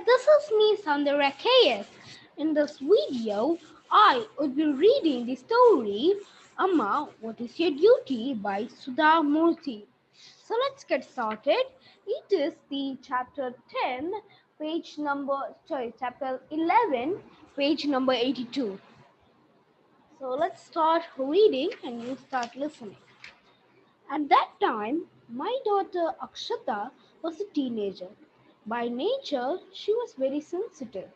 this is me, Sandhya KS. In this video, I would be reading the story Amma, What is Your Duty by Sudha Murty. So let's get started. It is the chapter 10, chapter 11, page number 82. So let's start reading and you start listening. At that time, my daughter Akshata was a teenager. By nature, she was very sensitive.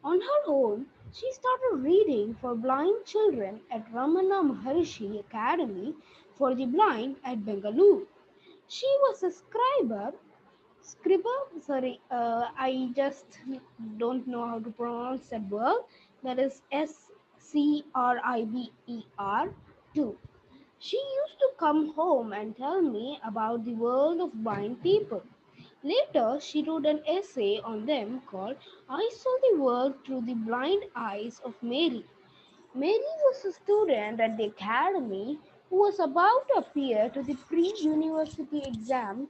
On her own, she started reading for blind children at Ramana Maharishi Academy for the Blind at Bengaluru. She was a I just don't know how to pronounce that word. That is Scriber too. She used to come home and tell me about the world of blind people. Later, she wrote an essay on them called I Saw the World Through the Blind Eyes of Mary. Mary was a student at the academy who was about to appear to the pre-university exam.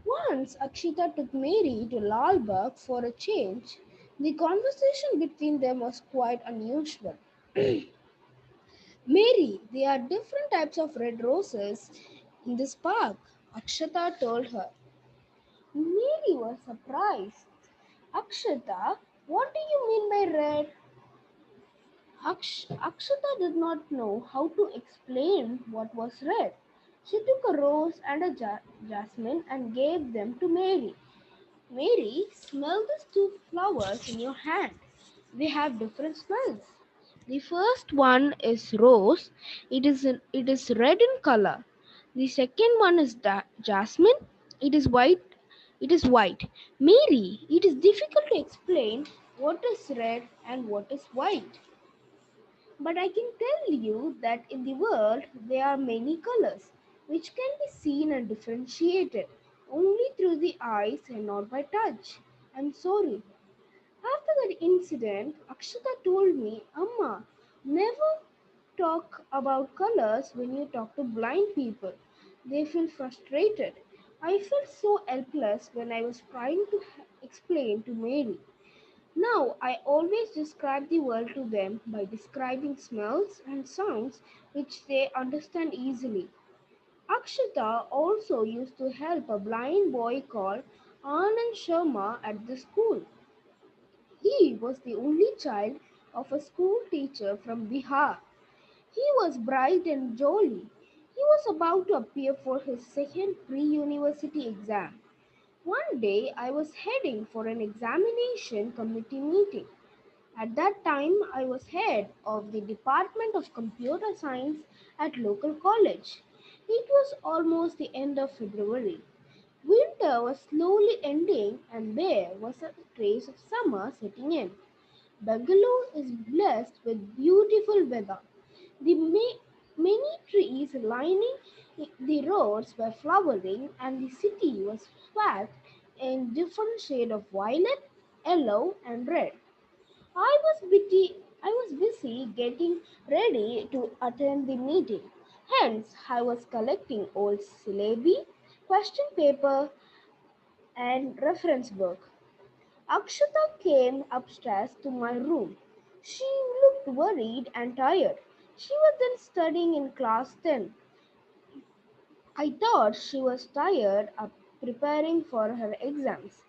Once Akshita took Mary to Lalbagh for a change. The conversation between them was quite unusual. Mary, there are different types of red roses in this park, Akshata told her. Mary was surprised. Akshata, what do you mean by red? Akshata did not know how to explain what was red. She took a rose and a jasmine and gave them to Mary. Mary, smell these two flowers in your hand. They have different smells. The first one is rose. It is red in color. The second one is jasmine. It is white. It is white. Mary, it is difficult to explain what is red and what is white. But I can tell you that in the world there are many colors which can be seen and differentiated only through the eyes and not by touch. I'm sorry. After that incident, Akshata told me, Amma, never talk about colors when you talk to blind people. They feel frustrated. I felt so helpless when I was trying to explain to Mary. Now I always describe the world to them by describing smells and sounds which they understand easily. Akshata also used to help a blind boy called Anand Sharma at the school. He was the only child of a school teacher from Bihar. He was bright and jolly. He was about to appear for his second pre-university exam. One day I was heading for an examination committee meeting. At that time, I was head of the Department of Computer Science at local college. It was almost the end of February. Winter was slowly ending and there was a trace of summer setting in. Bangalore is blessed with beautiful weather. The many trees lining the roads were flowering and the city was swathed in different shades of violet, yellow and red. I was busy getting ready to attend the meeting. Hence, I was collecting old syllabi, question paper, and reference book. Akshata came upstairs to my room. She looked worried and tired. She was then studying in class 10. I thought she was tired of preparing for her exams.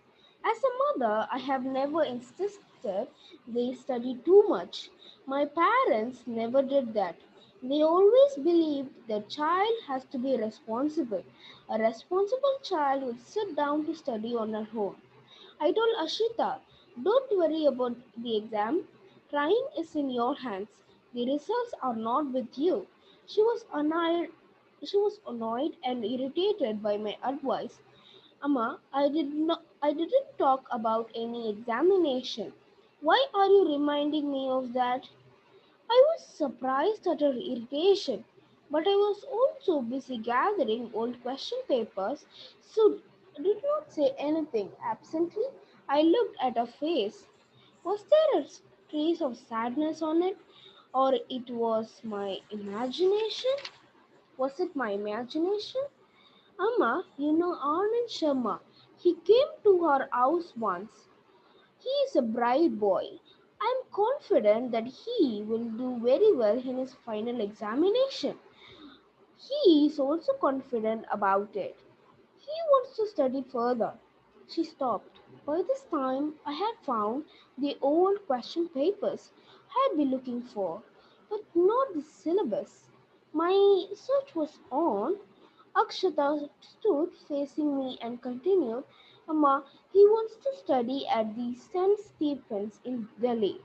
As a mother, I have never insisted they study too much. My parents never did that. They always believed their child has to be responsible. A responsible child would sit down to study on her own. I told Ashita, don't worry about the exam. Trying is in your hands. The results are not with you. She was annoyed she was annoyed and irritated by my advice. Amma, I didn't talk about any examination. Why are you reminding me of that? I was surprised at her irritation, but I was also busy gathering old question papers, so did not say anything. Absently, I looked at her face. Was there a trace of sadness on it, or it was my imagination? Was it my imagination? Amma, you know Anand Sharma. He came to our house once. He is a bright boy. I am confident that he will do very well in his final examination. He is also confident about it. He wants to study further. She stopped. By this time, I had found the old question papers I had been looking for, but not the syllabus. My search was on. Akshata stood facing me and continued, Amma, he wants to study at the St. Stephen's in Delhi.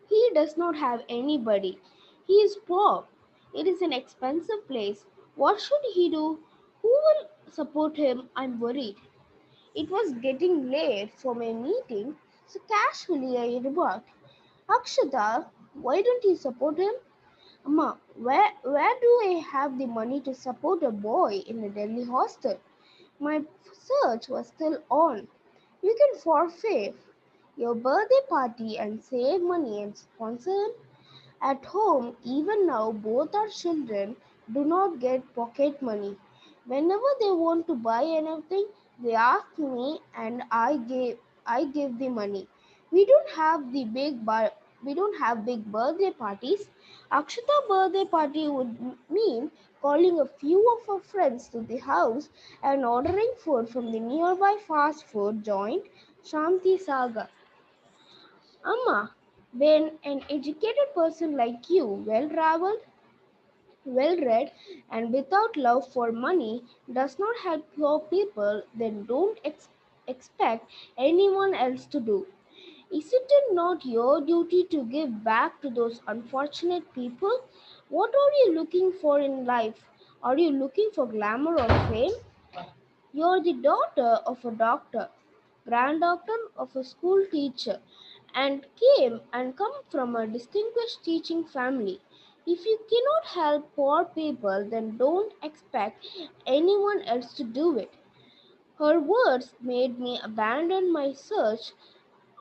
He does not have anybody. He is poor. It is an expensive place. What should he do? Who will support him? I'm worried. It was getting late for my meeting, so casually I remarked, Akshata, why don't you support him? Amma, where do I have the money to support a boy in a Delhi hostel? My search was still on. You can forfeit your birthday party and save money and sponsor him. At home, even now, both our children do not get pocket money. Whenever they want to buy anything, they ask me and I give the money. We don't have we don't have big birthday parties. Akshata birthday party would mean calling a few of our friends to the house and ordering food from the nearby fast food joint Shanti Saga. Amma, when an educated person like you, well traveled, well read, and without love for money, does not help poor people, then don't expect anyone else to do. Is it not your duty to give back to those unfortunate people? What are you looking for in life? Are you looking for glamour or fame? You're the daughter of a doctor, granddaughter of a school teacher, and come from a distinguished teaching family. If you cannot help poor people, then don't expect anyone else to do it. Her words made me abandon my search.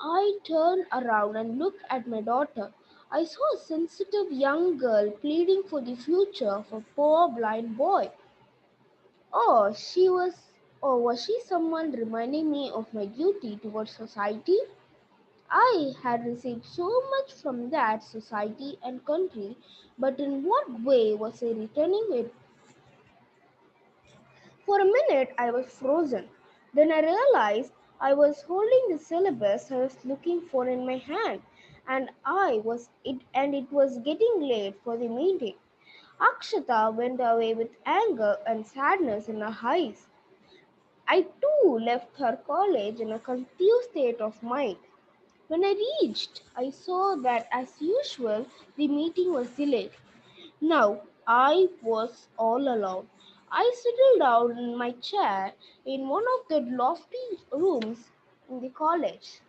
I turned around and looked at my daughter. I saw a sensitive young girl pleading for the future of a poor blind boy. Oh, or was she someone reminding me of my duty towards society? I had received so much from that society and country, but in what way was I returning it? For a minute I was frozen. Then I realized I was holding the syllabus I was looking for in my hand, and it was getting late for the meeting. Akshata went away with anger and sadness in her eyes. I too left her college in a confused state of mind. When I reached, I saw that as usual the meeting was delayed. Now I was all alone. I settled down in my chair in one of the lofty rooms in the college.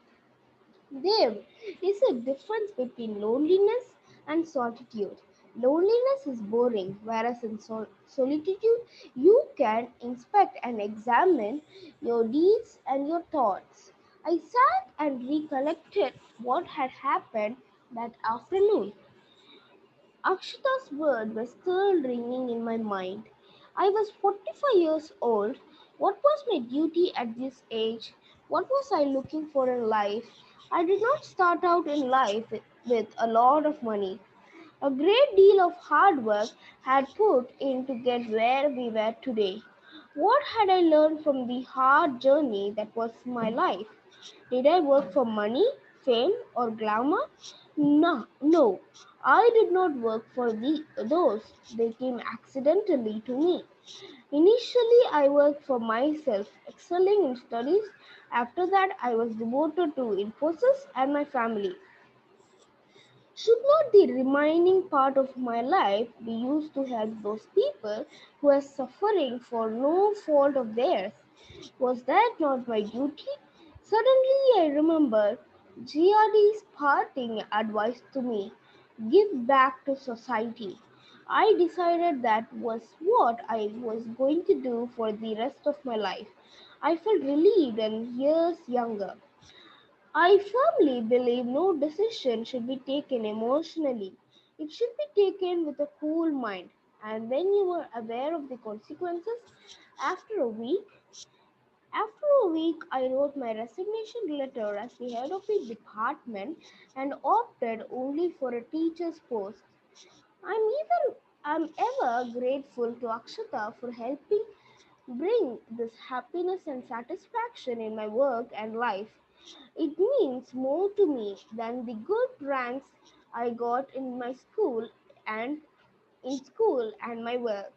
There is a difference between loneliness and solitude. Loneliness is boring, whereas in solitude, you can inspect and examine your deeds and your thoughts. I sat and recollected what had happened that afternoon. Akshita's words were still ringing in my mind. I was 45 years old. What was my duty at this age? What was I looking for in life? I did not start out in life with a lot of money. A great deal of hard work had put in to get where we were today. What had I learned from the hard journey that was my life? Did I work for money, fame, or glamour? No, no. I did not work for those. They came accidentally to me. Initially, I worked for myself, excelling in studies. After that, I was devoted to Infosys and my family. Should not the remaining part of my life be used to help those people who are suffering for no fault of theirs? Was that not my duty? Suddenly I remembered GRD's parting advice to me, give back to society. I decided that was what I was going to do for the rest of my life. I felt relieved and years younger. I firmly believe no decision should be taken emotionally. It should be taken with a cool mind. And when you are aware of the consequences, after a week, After a week, I wrote my resignation letter as the head of the department and opted only for a teacher's post. I'm ever grateful to Akshata for helping bring this happiness and satisfaction in my work and life. It means more to me than the good ranks I got and in school and my work.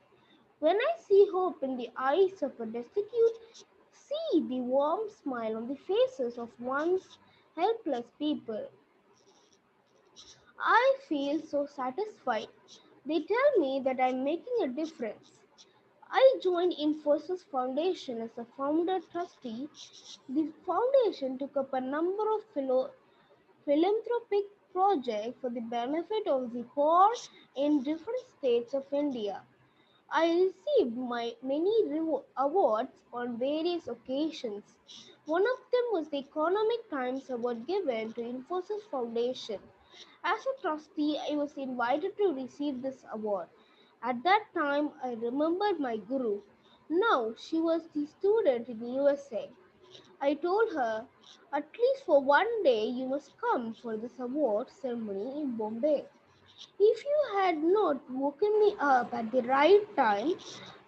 When I see hope in the eyes of a destitute, see the warm smile on the faces of one's helpless people, I feel so satisfied. They tell me that I'm making a difference. I joined Infosys Foundation as a founder trustee. The foundation took up a number of philanthropic projects for the benefit of the poor in different states of India. I received my many awards on various occasions. One of them was the Economic Times Award given to Infosys Foundation. As a trustee, I was invited to receive this award. At that time, I remembered my guru. Now she was the student in USA. I told her, at least for one day, you must come for this award ceremony in Bombay. If you had not woken me up at the right time,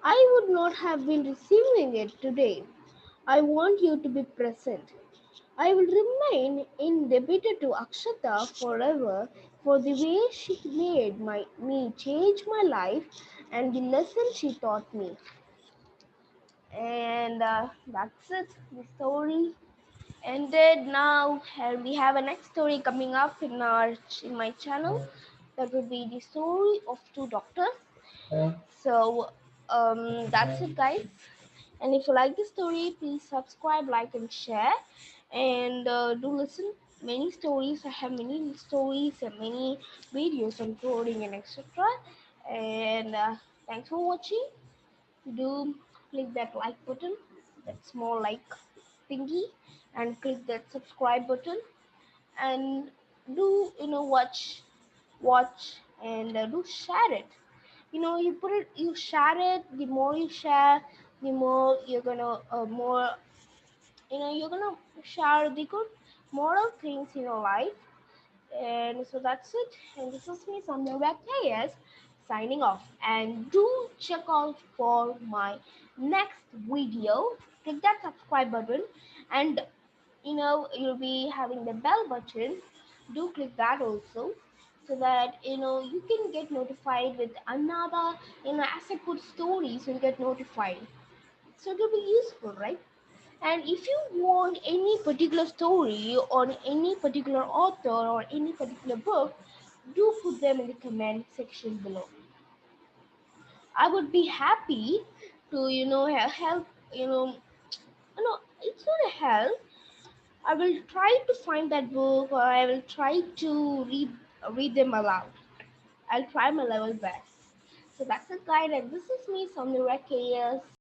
I would not have been receiving it today. I want you to be present. I will remain indebted to Akshata forever for the way she made me change my life and the lesson she taught me. And that's it. The story ended now, and we have a next story coming up in my channel. That will be the story of two doctors. So that's it, guys. And if you like the story, please subscribe, like, and share. And do listen many stories. I have many stories and many videos on coding and etc. And thanks for watching. Do click that like button, that small like thingy, and click that subscribe button. And do watch and do share it. You share it. The more you share, the more you're gonna share the good moral things in your life. And so that's it. And this is me, Samya KS, signing off. And do check out for my next video. Click that subscribe button, and you'll be having the bell button. Do click that also, so that you can get notified with another as I put stories, you'll get notified. So it will be useful, right? And if you want any particular story on any particular author or any particular book, do put them in the comment section below. I would be happy to help. It's not a help. I will try to find that book, or I will try to read them aloud. I'll try my level best. So that's it, guys, and this is me, Samira KS.